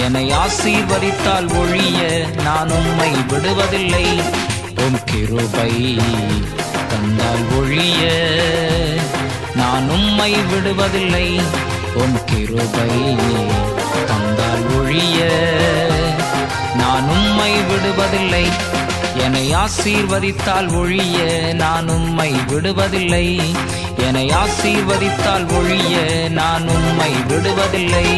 என்னை ஆசீர்வதித்தால் ஒழிய நான் உம்மை விடுவதில்லை. உம் கிருபை தந்தால் ஒழிய நான் உம்மை விடுவதில்லை. உம் கிருபை தந்தால் ஒழிய நான் உம்மை விடுவதில்லை. என்னை ஆசீர்வதித்தால் ஒழிய நான் உம்மை விடுவதில்லை. என்னை ஆசீர்வதித்தால் ஒழிய நான் உம்மை விடுவதில்லை.